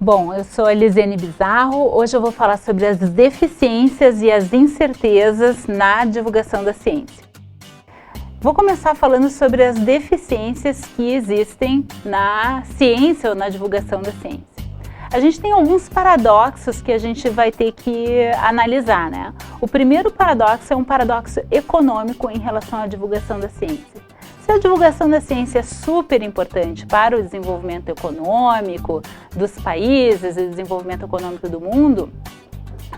Bom, eu sou a Lisiane Bizarro. Hoje eu vou falar sobre as deficiências e as incertezas na divulgação da ciência. Vou começar falando sobre as deficiências que existem na ciência ou na divulgação da ciência. A gente tem alguns paradoxos que a gente vai ter que analisar, né? O primeiro paradoxo é um paradoxo econômico em relação à divulgação da ciência. Se a divulgação da ciência é super importante para o desenvolvimento econômico dos países e o desenvolvimento econômico do mundo,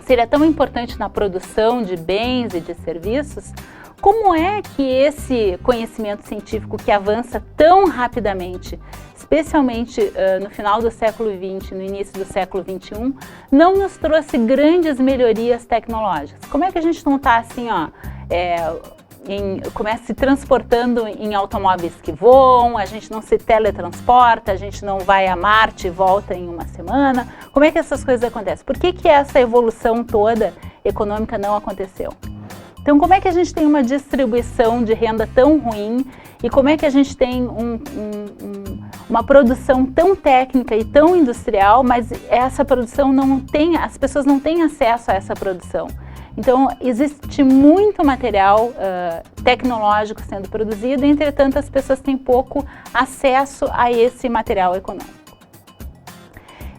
seria tão importante na produção de bens e de serviços, como é que esse conhecimento científico que avança tão rapidamente, especialmente no final do século XX, no início do século XXI, não nos trouxe grandes melhorias tecnológicas? Como é que a gente não está assim, começa se transportando em automóveis que voam, a gente não se teletransporta, a gente não vai a Marte e volta em uma semana? Como é que essas coisas acontecem? Por que essa evolução toda econômica não aconteceu? Então, como é que a gente tem uma distribuição de renda tão ruim e como é que a gente tem uma produção tão técnica e tão industrial, mas essa produção não tem, as pessoas não têm acesso a essa produção? Então, existe muito material tecnológico sendo produzido, entretanto, as pessoas têm pouco acesso a esse material econômico.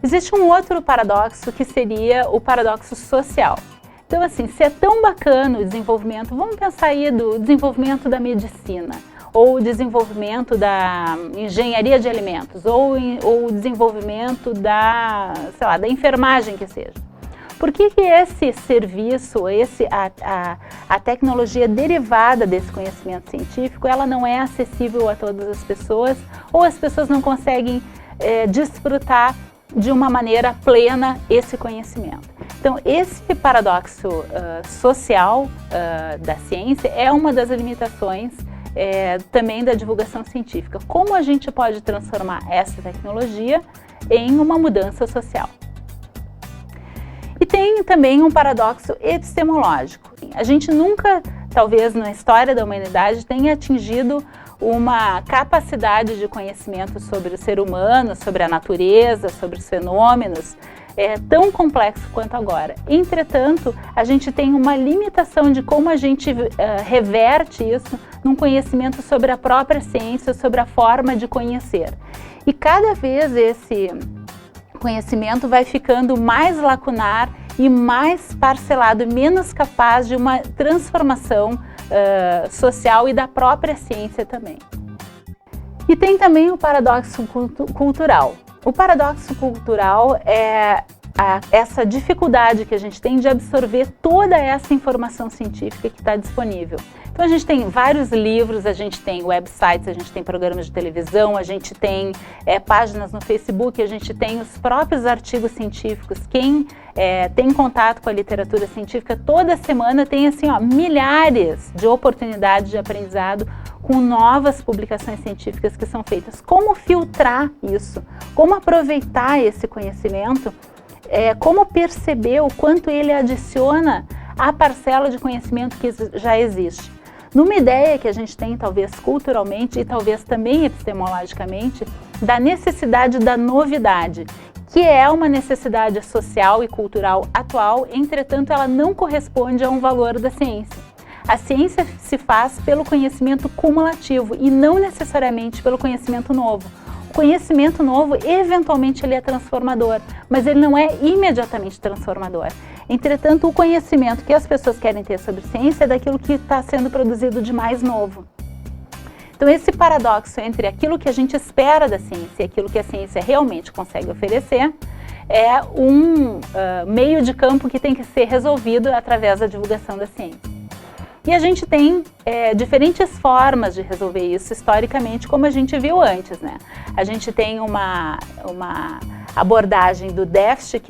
Existe um outro paradoxo que seria o paradoxo social. Então, assim, se é tão bacana o desenvolvimento, vamos pensar aí do desenvolvimento da medicina, ou o desenvolvimento da engenharia de alimentos, ou o desenvolvimento da enfermagem que seja. Por que esse serviço, a tecnologia derivada desse conhecimento científico, ela não é acessível a todas as pessoas, ou as pessoas não conseguem desfrutar de uma maneira plena esse conhecimento? Então, esse paradoxo social da ciência é uma das limitações também da divulgação científica. Como a gente pode transformar essa tecnologia em uma mudança social? E tem também um paradoxo epistemológico. A gente nunca, talvez na história da humanidade, tenha atingido uma capacidade de conhecimento sobre o ser humano, sobre a natureza, sobre os fenômenos, tão complexo quanto agora. Entretanto, a gente tem uma limitação de como a gente reverte isso num conhecimento sobre a própria ciência, sobre a forma de conhecer. E cada vez esse conhecimento vai ficando mais lacunar e mais parcelado e menos capaz de uma transformação social e da própria ciência também. E tem também o paradoxo cultural. O paradoxo cultural é essa dificuldade que a gente tem de absorver toda essa informação científica que está disponível. Então a gente tem vários livros, a gente tem websites, a gente tem programas de televisão, a gente tem páginas no Facebook, a gente tem os próprios artigos científicos. Quem tem contato com a literatura científica toda semana tem assim, milhares de oportunidades de aprendizado com novas publicações científicas que são feitas. Como filtrar isso? Como aproveitar esse conhecimento? Como perceber o quanto ele adiciona à parcela de conhecimento que já existe? Numa ideia que a gente tem, talvez culturalmente e talvez também epistemologicamente, da necessidade da novidade, que é uma necessidade social e cultural atual, entretanto ela não corresponde a um valor da ciência. A ciência se faz pelo conhecimento cumulativo e não necessariamente pelo conhecimento novo. O conhecimento novo, eventualmente, ele é transformador, mas ele não é imediatamente transformador. Entretanto, o conhecimento que as pessoas querem ter sobre ciência é daquilo que está sendo produzido de mais novo. Então, esse paradoxo entre aquilo que a gente espera da ciência e aquilo que a ciência realmente consegue oferecer é um meio de campo que tem que ser resolvido através da divulgação da ciência. E a gente tem diferentes formas de resolver isso historicamente, como a gente viu antes, né? A gente tem uma abordagem do déficit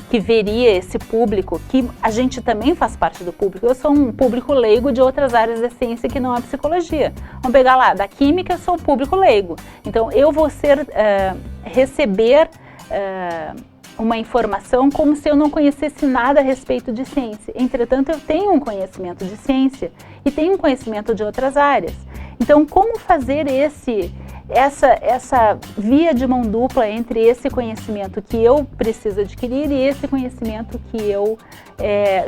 que veria esse público, que a gente também faz parte do público. Eu sou um público leigo de outras áreas da ciência que não é a psicologia. Vamos pegar lá, da química eu sou um público leigo. Então eu vou receber uma informação como se eu não conhecesse nada a respeito de ciência. Entretanto, eu tenho um conhecimento de ciência e tenho um conhecimento de outras áreas. Então, como fazer essa via de mão dupla entre esse conhecimento que eu preciso adquirir e esse conhecimento que eu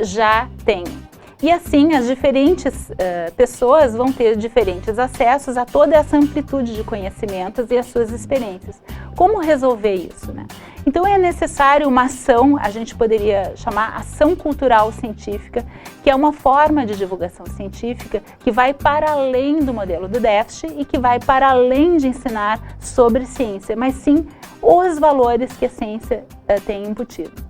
já tenho. E assim, as diferentes pessoas vão ter diferentes acessos a toda essa amplitude de conhecimentos e as suas experiências. Como resolver isso, né? Então é necessário uma ação, a gente poderia chamar ação cultural científica, que é uma forma de divulgação científica que vai para além do modelo do déficit e que vai para além de ensinar sobre ciência, mas sim os valores que a ciência tem embutido.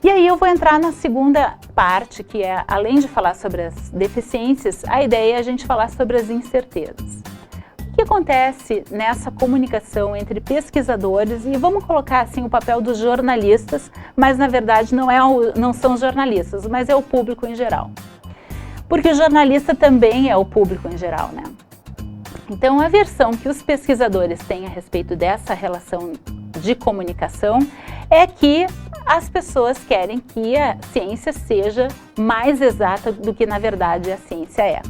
E aí eu vou entrar na segunda parte, que é, além de falar sobre as deficiências, a ideia é a gente falar sobre as incertezas. O que acontece nessa comunicação entre pesquisadores, e vamos colocar assim o papel dos jornalistas, mas na verdade não são os jornalistas, mas é o público em geral. Porque o jornalista também é o público em geral, né? Então a versão que os pesquisadores têm a respeito dessa relação de comunicação é que as pessoas querem que a ciência seja mais exata do que na verdade a ciência é.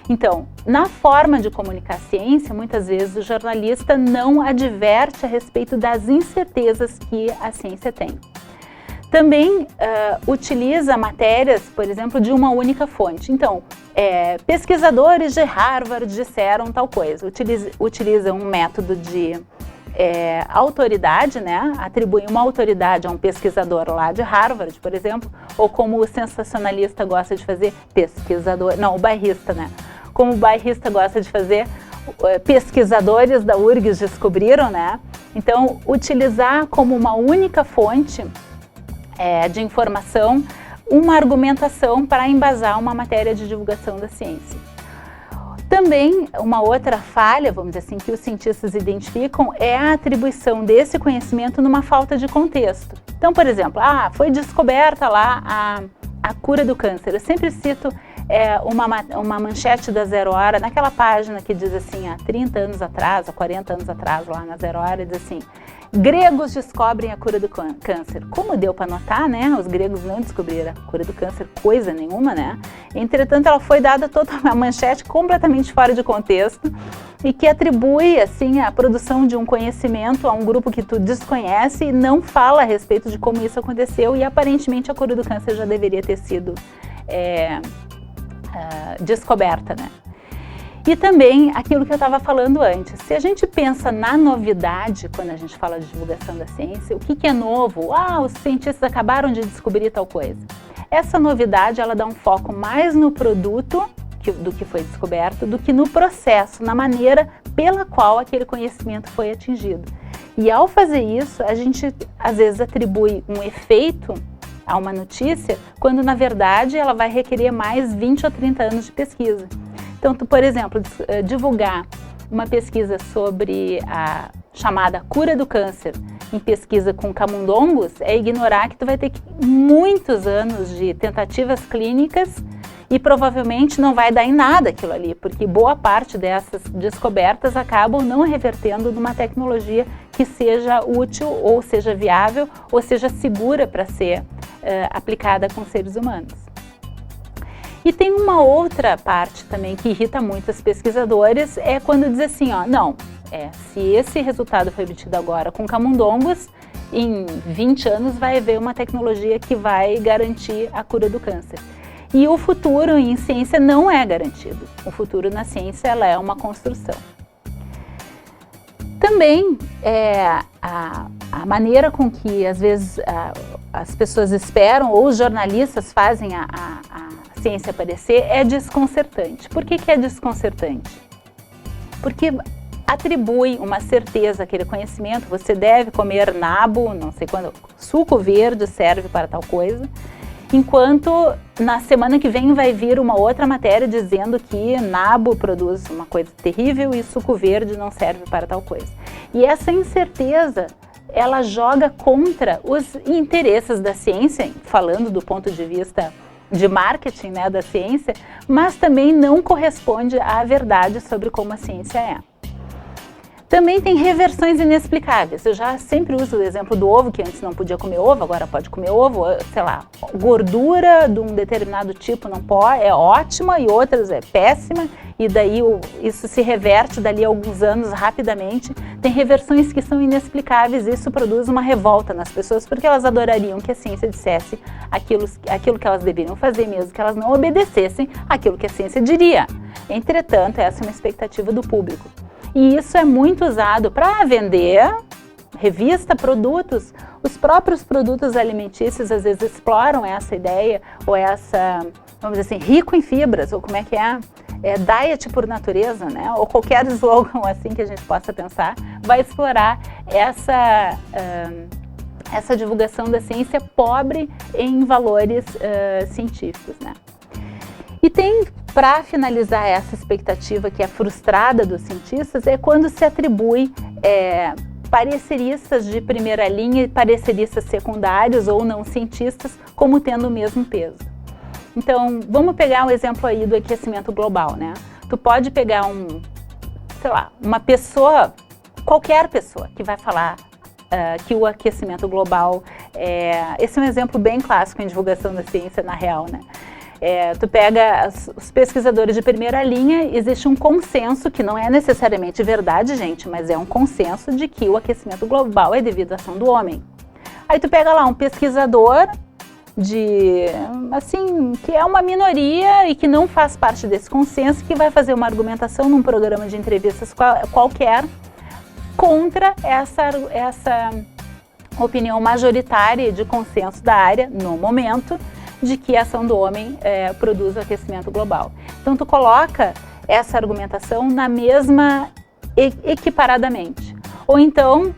Então, na forma de comunicar a ciência, muitas vezes o jornalista não adverte a respeito das incertezas que a ciência tem. Também utiliza matérias, por exemplo, de uma única fonte. Então, pesquisadores de Harvard disseram tal coisa, utiliza um método de autoridade, né? Atribui uma autoridade a um pesquisador lá de Harvard, por exemplo, ou como o sensacionalista gosta de fazer, o bairrista, né? Como o bairrista gosta de fazer, pesquisadores da URGS descobriram, né? Então, utilizar como uma única fonte de informação uma argumentação para embasar uma matéria de divulgação da ciência. Também, uma outra falha, vamos dizer assim, que os cientistas identificam é a atribuição desse conhecimento numa falta de contexto. Então, por exemplo, foi descoberta lá a cura do câncer. Eu sempre cito uma manchete da Zero Hora, naquela página que diz assim, há 30 anos atrás, há 40 anos atrás, lá na Zero Hora, diz assim, gregos descobrem a cura do câncer. Como deu para notar, né? Os gregos não descobriram a cura do câncer coisa nenhuma, né? Entretanto, ela foi dada toda uma manchete completamente fora de contexto e que atribui, assim, a produção de um conhecimento a um grupo que tu desconhece e não fala a respeito de como isso aconteceu e aparentemente a cura do câncer já deveria ter sido descoberta, né? E também aquilo que eu estava falando antes, se a gente pensa na novidade, quando a gente fala de divulgação da ciência, o que é novo? Os cientistas acabaram de descobrir tal coisa. Essa novidade, ela dá um foco mais no produto do que foi descoberto, do que no processo, na maneira pela qual aquele conhecimento foi atingido. E ao fazer isso, a gente às vezes atribui um efeito a uma notícia, quando na verdade ela vai requerer mais 20 ou 30 anos de pesquisa. Então, tu, por exemplo, divulgar uma pesquisa sobre a chamada cura do câncer em pesquisa com camundongos é ignorar que tu vai ter muitos anos de tentativas clínicas e provavelmente não vai dar em nada aquilo ali, porque boa parte dessas descobertas acabam não revertendo numa tecnologia que seja útil ou seja viável ou seja segura para ser aplicada com seres humanos. E tem uma outra parte também que irrita muito os pesquisadores, é quando diz assim, se esse resultado foi obtido agora com camundongos, em 20 anos vai haver uma tecnologia que vai garantir a cura do câncer. E o futuro em ciência não é garantido. O futuro na ciência ela é uma construção. Também a maneira com que às vezes as pessoas esperam ou os jornalistas fazem a ciência aparecer é desconcertante. Por que é desconcertante? Porque atribui uma certeza àquele conhecimento, você deve comer nabo, não sei quando, suco verde serve para tal coisa, enquanto na semana que vem vai vir uma outra matéria dizendo que nabo produz uma coisa terrível e suco verde não serve para tal coisa. E essa incerteza, ela joga contra os interesses da ciência, falando do ponto de vista de marketing, né, da ciência, mas também não corresponde à verdade sobre como a ciência é. Também tem reversões inexplicáveis. Eu já sempre uso o exemplo do ovo, que antes não podia comer ovo, agora pode comer ovo. Sei lá, gordura de um determinado tipo não pode, é ótima e outras é péssima. E daí isso se reverte dali a alguns anos rapidamente. Tem reversões que são inexplicáveis e isso produz uma revolta nas pessoas, porque elas adorariam que a ciência dissesse aquilo que elas deveriam fazer, mesmo que elas não obedecessem aquilo que a ciência diria. Entretanto, essa é uma expectativa do público. E isso é muito usado para vender revista, produtos. Os próprios produtos alimentícios às vezes exploram essa ideia, ou essa, vamos dizer assim, rico em fibras, ou como é que é diet por natureza, né? Ou qualquer slogan assim que a gente possa pensar, vai explorar essa divulgação da ciência pobre em valores científicos, né? E tem, para finalizar essa expectativa que é frustrada dos cientistas, é quando se atribui pareceristas de primeira linha e pareceristas secundários ou não cientistas como tendo o mesmo peso. Então, vamos pegar um exemplo aí do aquecimento global, né? Tu pode pegar uma pessoa, qualquer pessoa que vai falar que o aquecimento global esse é um exemplo bem clássico em divulgação da ciência, na real, né? Tu pega os pesquisadores de primeira linha, existe um consenso, que não é necessariamente verdade, gente, mas é um consenso de que o aquecimento global é devido à ação do homem. Aí tu pega lá um pesquisador que é uma minoria e que não faz parte desse consenso, que vai fazer uma argumentação num programa de entrevistas qualquer contra essa opinião majoritária de consenso da área, no momento, de que a ação do homem produz o aquecimento global. Então, tu coloca essa argumentação na mesma, equiparadamente. Ou então,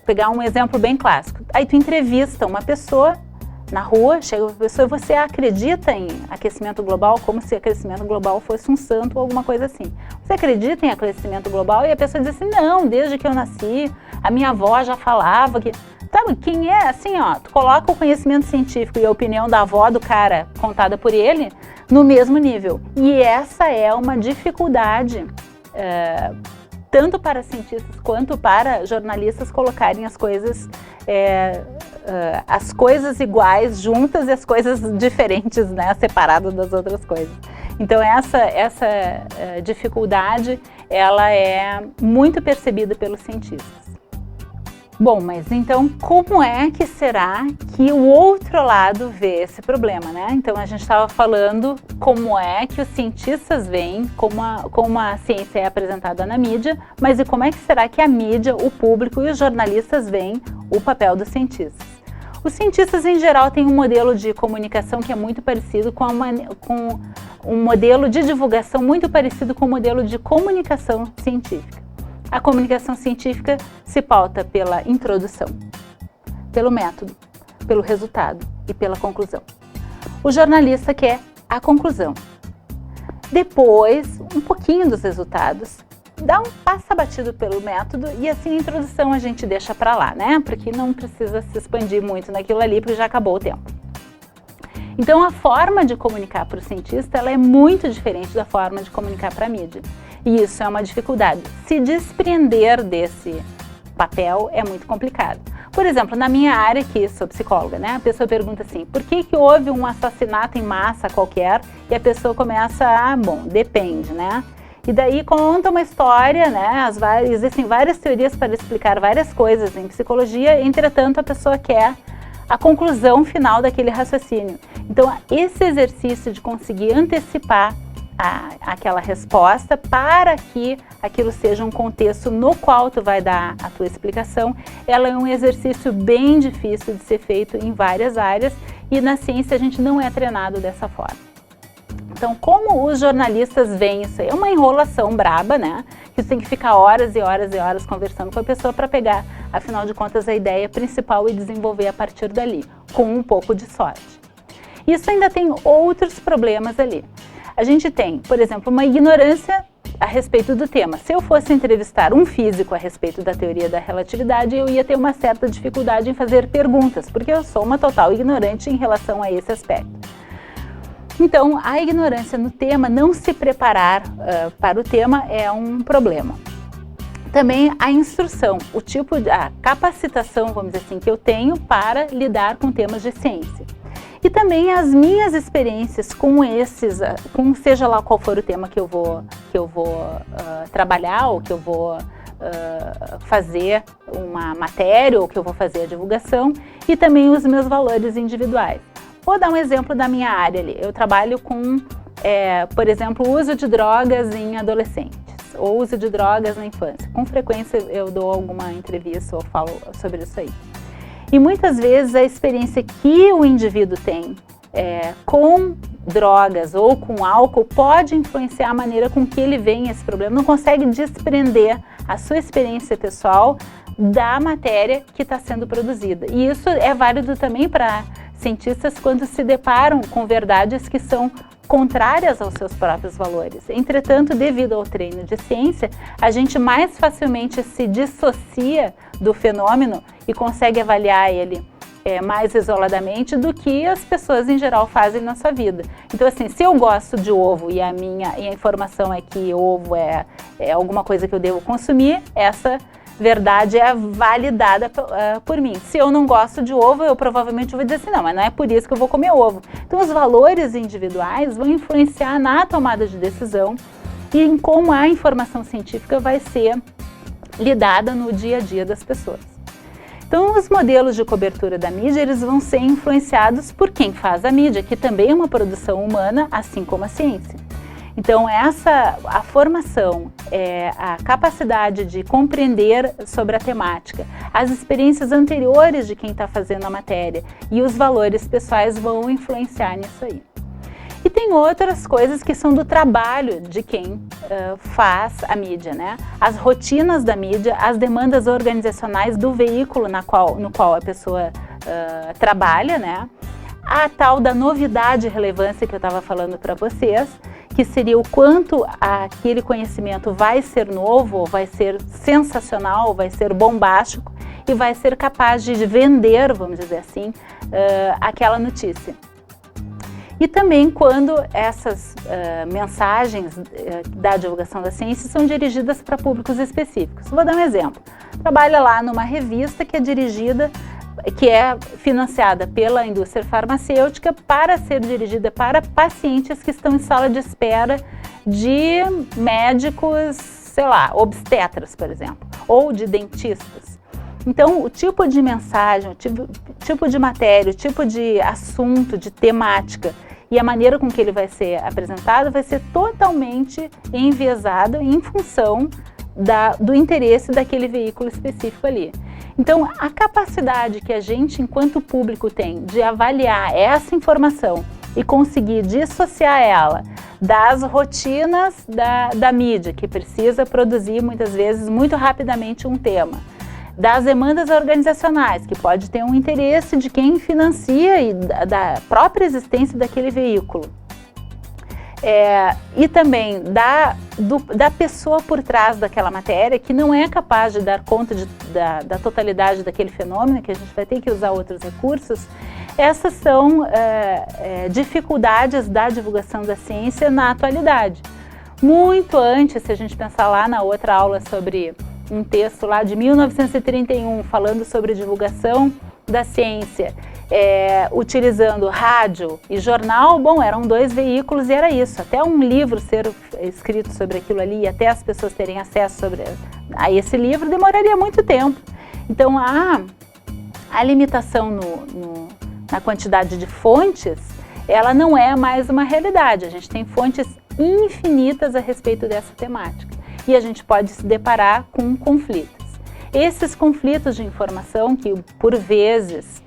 pegar um exemplo bem clássico, aí tu entrevista uma pessoa na rua, chega uma pessoa e você acredita em aquecimento global, como se aquecimento global fosse um santo ou alguma coisa assim. Você acredita em aquecimento global? E a pessoa diz assim, não, desde que eu nasci, a minha avó já falava que... Sabe, quem é assim, ó, tu coloca o conhecimento científico e a opinião da avó do cara, contada por ele, no mesmo nível. E essa é uma dificuldade, tanto para cientistas quanto para jornalistas, colocarem as coisas iguais juntas e as coisas diferentes, né, separadas das outras coisas. Então essa dificuldade, ela é muito percebida pelos cientistas. Bom, mas então como é que será que o outro lado vê esse problema, né? Então a gente estava falando como é que os cientistas veem, como a ciência é apresentada na mídia, mas e como é que será que a mídia, o público e os jornalistas veem o papel dos cientistas? Os cientistas em geral têm um modelo de comunicação que é muito parecido com um modelo de divulgação muito parecido com o modelo de comunicação científica. A comunicação científica se pauta pela introdução, pelo método, pelo resultado e pela conclusão. O jornalista quer a conclusão. Depois, um pouquinho dos resultados, dá um passa batido pelo método e assim a introdução a gente deixa para lá, né? Porque não precisa se expandir muito naquilo ali, porque já acabou o tempo. Então a forma de comunicar para o cientista, ela é muito diferente da forma de comunicar para a mídia. E isso é uma dificuldade. Se desprender desse papel é muito complicado. Por exemplo, na minha área aqui, sou psicóloga, né? A pessoa pergunta assim, por que houve um assassinato em massa qualquer? E a pessoa começa bom, depende, né? E daí conta uma história, né? Existem várias teorias para explicar várias coisas em psicologia, entretanto a pessoa quer a conclusão final daquele raciocínio. Então, esse exercício de conseguir antecipar aquela resposta para que aquilo seja um contexto no qual tu vai dar a tua explicação, ela é um exercício bem difícil de ser feito em várias áreas e na ciência a gente não é treinado dessa forma. Então, como os jornalistas veem isso aí? É uma enrolação braba, né? Que você tem que ficar horas e horas e horas conversando com a pessoa para pegar, afinal de contas, a ideia principal e desenvolver a partir dali, com um pouco de sorte. Isso ainda tem outros problemas ali. A gente tem, por exemplo, uma ignorância a respeito do tema. Se eu fosse entrevistar um físico a respeito da teoria da relatividade, eu ia ter uma certa dificuldade em fazer perguntas, porque eu sou uma total ignorante em relação a esse aspecto. Então, a ignorância no tema, não se preparar para o tema é um problema. também a instrução, a capacitação, vamos dizer assim, que eu tenho para lidar com temas de ciência. E também as minhas experiências com seja lá qual for o tema que eu vou trabalhar, ou que eu vou fazer uma matéria, ou que eu vou fazer a divulgação, e também os meus valores individuais. Vou dar um exemplo da minha área ali. Eu trabalho com, por exemplo, o uso de drogas em adolescentes, ou uso de drogas na infância. Com frequência eu dou alguma entrevista ou falo sobre isso aí. E muitas vezes a experiência que o indivíduo tem com drogas ou com álcool pode influenciar a maneira com que ele vê esse problema, não consegue desprender a sua experiência pessoal da matéria que está sendo produzida. E isso é válido também para cientistas quando se deparam com verdades que são contrárias aos seus próprios valores. Entretanto, devido ao treino de ciência, a gente mais facilmente se dissocia do fenômeno e consegue avaliar ele mais isoladamente do que as pessoas em geral fazem na sua vida. Então, assim, se eu gosto de ovo e a informação é que ovo é alguma coisa que eu devo consumir, essa verdade é validada por mim. Se eu não gosto de ovo, eu provavelmente vou dizer assim, não, mas não é por isso que eu vou comer ovo. Então, os valores individuais vão influenciar na tomada de decisão e em como a informação científica vai ser lidada no dia a dia das pessoas. Então, os modelos de cobertura da mídia, eles vão ser influenciados por quem faz a mídia, que também é uma produção humana, assim como a ciência. Então, a formação, a capacidade de compreender sobre a temática, as experiências anteriores de quem está fazendo a matéria e os valores pessoais vão influenciar nisso aí. E tem outras coisas que são do trabalho de quem faz a mídia, né? As rotinas da mídia, as demandas organizacionais do veículo no qual a pessoa trabalha, né? A tal da novidade e relevância que eu estava falando para vocês, que seria o quanto aquele conhecimento vai ser novo, vai ser sensacional, vai ser bombástico e vai ser capaz de vender, vamos dizer assim, aquela notícia. E também quando essas mensagens da divulgação da ciência são dirigidas para públicos específicos. Vou dar um exemplo. Trabalha lá numa revista que é financiada pela indústria farmacêutica para ser dirigida para pacientes que estão em sala de espera de médicos, sei lá, obstetras, por exemplo, ou de dentistas. Então, o tipo de mensagem, o tipo de matéria, o tipo de assunto, de temática e a maneira com que ele vai ser apresentado vai ser totalmente enviesado em função do interesse daquele veículo específico ali. Então, a capacidade que a gente, enquanto público, tem de avaliar essa informação e conseguir dissociar ela das rotinas da mídia, que precisa produzir, muitas vezes, muito rapidamente um tema, das demandas organizacionais, que pode ter um interesse de quem financia e da própria existência daquele veículo. E também da pessoa por trás daquela matéria, que não é capaz de dar conta da totalidade daquele fenômeno, que a gente vai ter que usar outros recursos. Essas são dificuldades da divulgação da ciência na atualidade. Muito antes, se a gente pensar lá na outra aula sobre um texto lá de 1931, falando sobre divulgação da ciência, utilizando rádio e jornal, bom, eram 2 veículos e era isso. Até um livro ser escrito sobre aquilo ali e até as pessoas terem acesso a esse livro demoraria muito tempo. Então, a limitação na quantidade de fontes, ela não é mais uma realidade. A gente tem fontes infinitas a respeito dessa temática e a gente pode se deparar com conflitos. Esses conflitos de informação que, por vezes,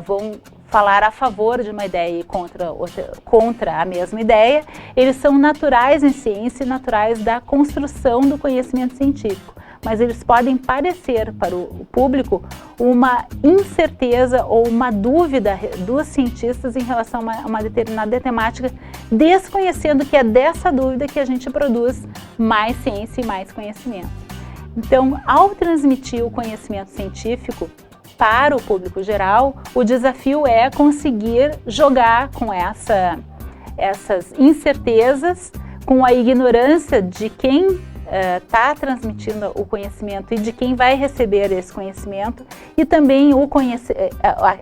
vão falar a favor de uma ideia e contra a mesma ideia, eles são naturais em ciência e naturais da construção do conhecimento científico, mas eles podem parecer para o público uma incerteza ou uma dúvida dos cientistas em relação a uma determinada temática, desconhecendo que é dessa dúvida que a gente produz mais ciência e mais conhecimento. Então, ao transmitir o conhecimento científico para o público geral, o desafio é conseguir jogar com essas incertezas, com a ignorância de quem está transmitindo o conhecimento e de quem vai receber esse conhecimento, e também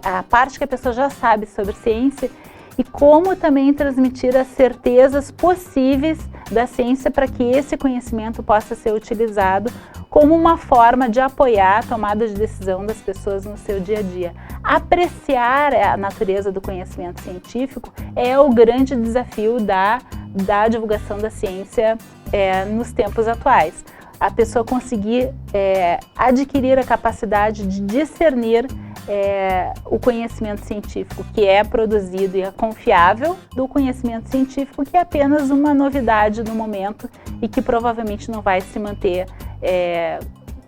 a parte que a pessoa já sabe sobre ciência, e como também transmitir as certezas possíveis da ciência para que esse conhecimento possa ser utilizado como uma forma de apoiar a tomada de decisão das pessoas no seu dia a dia. Apreciar a natureza do conhecimento científico é o grande desafio da divulgação da ciência nos tempos atuais. A pessoa conseguir adquirir a capacidade de discernir o conhecimento científico que é produzido e é confiável do conhecimento científico que é apenas uma novidade no momento e que provavelmente não vai se manter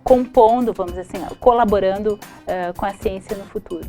compondo, vamos dizer assim, colaborando com a ciência no futuro.